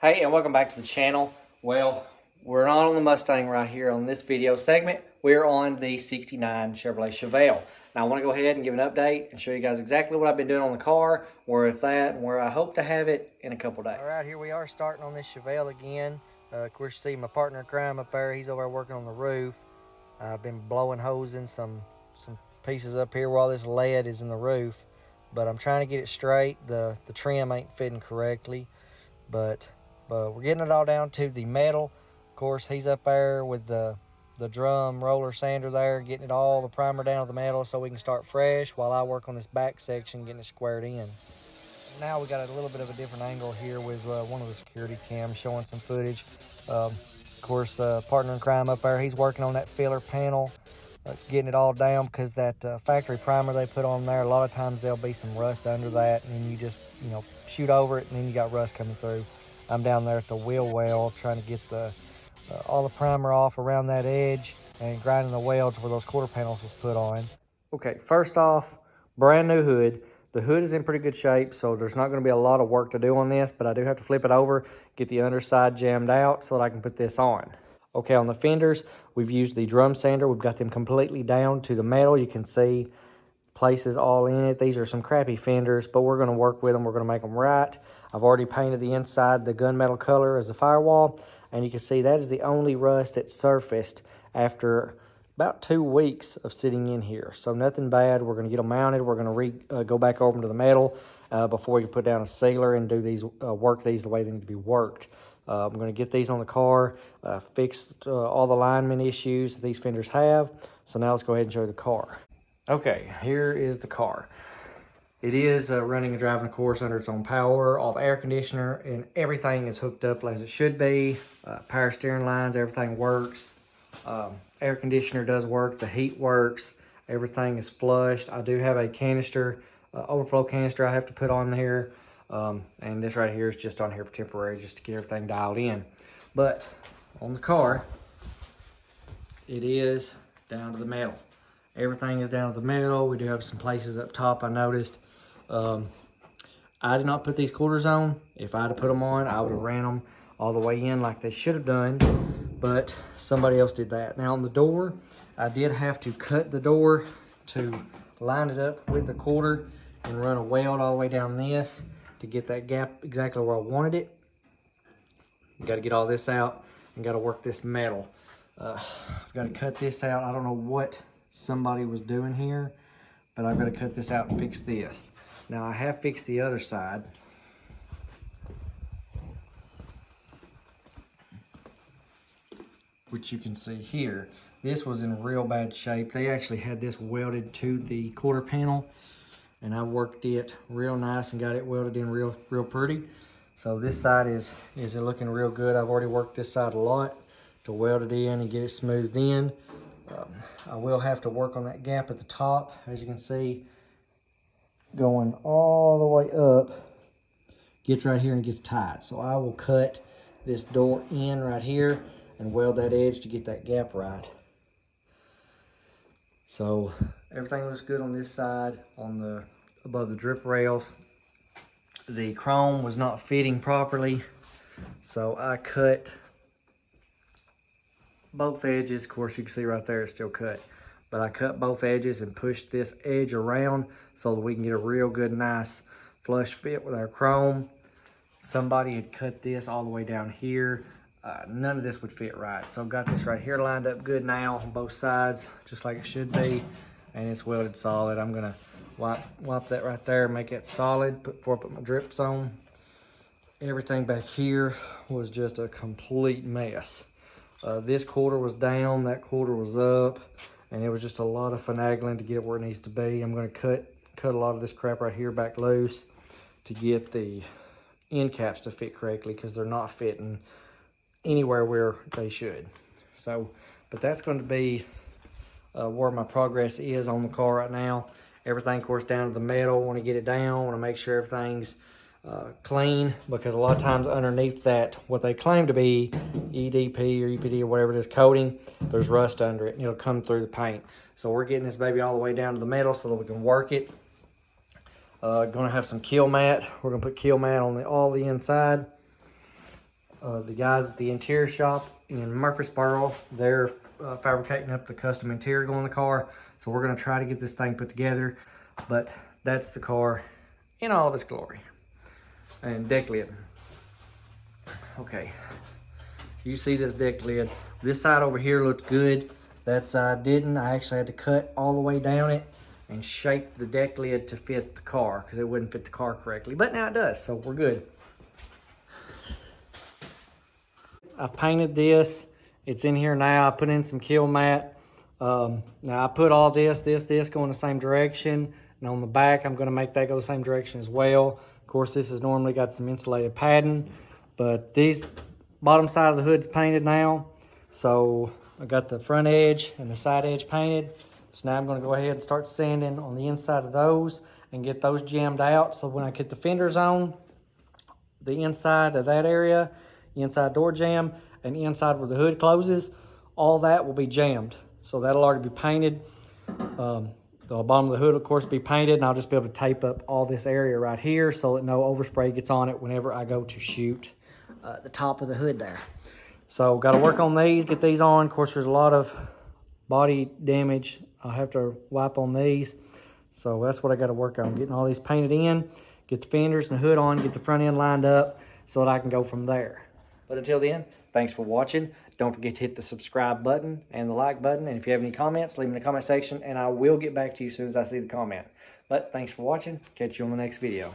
Hey, and welcome back to the channel. Well, we're not on the Mustang right here on this video segment. We're on the 69 Chevrolet Chevelle. Now I want to go ahead and give an update and show you guys exactly what I've been doing on the car, where it's at, and where I hope to have it in a couple days. All right, here we are starting on this Chevelle again. Of course, you see my partner in crime up there. He's over there working on the roof. I've been blowing hosing some pieces up here where all this lead is in the roof, but I'm trying to get it straight. The trim ain't fitting correctly, but we're getting it all down to the metal. Of course, he's up there with the drum roller sander there, getting it all, the primer down to the metal so we can start fresh while I work on this back section, getting it squared in. Now we got a little bit of a different angle here with one of the security cams showing some footage. Of course, partner in crime up there, he's working on that filler panel, getting it all down because that factory primer they put on there, a lot of times there'll be some rust under that, and then you just, shoot over it, and then you got rust coming through. I'm down there at the wheel well trying to get all the primer off around that edge and grinding the welds where those quarter panels was put on. Okay, first off, brand new hood. The hood is in pretty good shape, so there's not going to be a lot of work to do on this, but I do have to flip it over, get the underside jammed out so that I can put this on. Okay, on the fenders, we've used the drum sander. We've got them completely down to the metal. You can see places all in it. These are some crappy fenders, but we're going to work with them. We're going to make them right. I've already painted the inside the gunmetal color as the firewall, and you can see that is the only rust that surfaced after about 2 weeks of sitting in here. So nothing bad. We're going to get them mounted. We're going to go back over to the metal before we can put down a sealer and do these, work these the way they need to be worked. I'm going to get these on the car, fix all the alignment issues that these fenders have. So now let's go ahead and show you the car. Okay, here is the car. It is running and driving, of course, under its own power. All the air conditioner and everything is hooked up as it should be. Power steering lines, everything works. Air conditioner does work. The heat works. Everything is flushed. I do have a canister, overflow canister I have to put on here. And this right here is just on here for temporary, just to get everything dialed in. But on the car, it is down to the metal. Everything is down to the metal. We do have some places up top I noticed. I did not put these quarters on. If I had put them on, I would have ran them all the way in like they should have done, but somebody else did that. Now on the door, I did have to cut the door to line it up with the quarter and run a weld all the way down this to get that gap exactly where I wanted it. Got to get all this out and got to work this metal. I've got to cut this out. I don't know what somebody was doing here, but I've got to cut this out and fix this. Now I have fixed the other side. Which you can see here. This was in real bad shape. They actually had this welded to the quarter panel, and I worked it real nice and got it welded in real pretty. So this side is looking real good. I've already worked this side a lot to weld it in and get it smoothed in. I will have to work on that gap at the top, as you can see, going all the way up, gets right here and gets tight. So I will cut this door in right here and weld that edge to get that gap right. So everything looks good on this side, on the above the drip rails. The chrome was not fitting properly, so I cut both edges. Of course, you can see right there it's still cut, but I cut both edges and pushed this edge around so that we can get a real good, nice flush fit with our chrome. Somebody had cut this all the way down here. None of this would fit right, so got this right here lined up good now on both sides, just like it should be, and it's welded solid. I'm gonna wipe that right there, make it solid before I put my drips on. Everything back here was just a complete mess. This quarter was down, that quarter was up, and it was just a lot of finagling to get it where it needs to be. I'm going to cut a lot of this crap right here back loose to get the end caps to fit correctly, because they're not fitting anywhere where they should. So, but that's going to be where my progress is on the car right now. Everything, of course, down to the metal. Want to get it down, want to make sure everything's clean, because a lot of times underneath that, what they claim to be EDP or EPD or whatever it is coating, there's rust under it and it'll come through the paint. So we're getting this baby all the way down to the metal so that we can work it. Gonna have some kill mat. We're gonna put kill mat on all the inside. the guys at the interior shop in Murfreesboro, they're fabricating up the custom interior going in the car. So we're gonna try to get this thing put together, but that's the car in all of its glory. And deck lid. Okay, you see this deck lid. This side over here looked good. That side didn't. I actually had to cut all the way down it and shape the deck lid to fit the car because it wouldn't fit the car correctly. But now it does, so we're good. I painted this. It's in here now. I put in some kill mat. Now I put all this going the same direction. And on the back, I'm gonna make that go the same direction as well. Of course, this has normally got some insulated padding, but these bottom side of the hood's painted now. So I got the front edge and the side edge painted. So now I'm gonna go ahead and start sanding on the inside of those and get those jammed out. So when I get the fenders on, the inside of that area, inside door jamb, and inside where the hood closes, all that will be jammed. So that'll already be painted. The bottom of the hood, of course, be painted, and I'll just be able to tape up all this area right here so that no overspray gets on it whenever I go to shoot the top of the hood there. So got to work on these, get these on. Of course, there's a lot of body damage. I'll have to wipe on these. So that's what I got to work on, getting all these painted in, get the fenders and the hood on, get the front end lined up so that I can go from there. But until then, thanks for watching. Don't forget to hit the subscribe button and the like button. And if you have any comments, leave them in the comment section, and I will get back to you as soon as I see the comment. But thanks for watching. Catch you on the next video.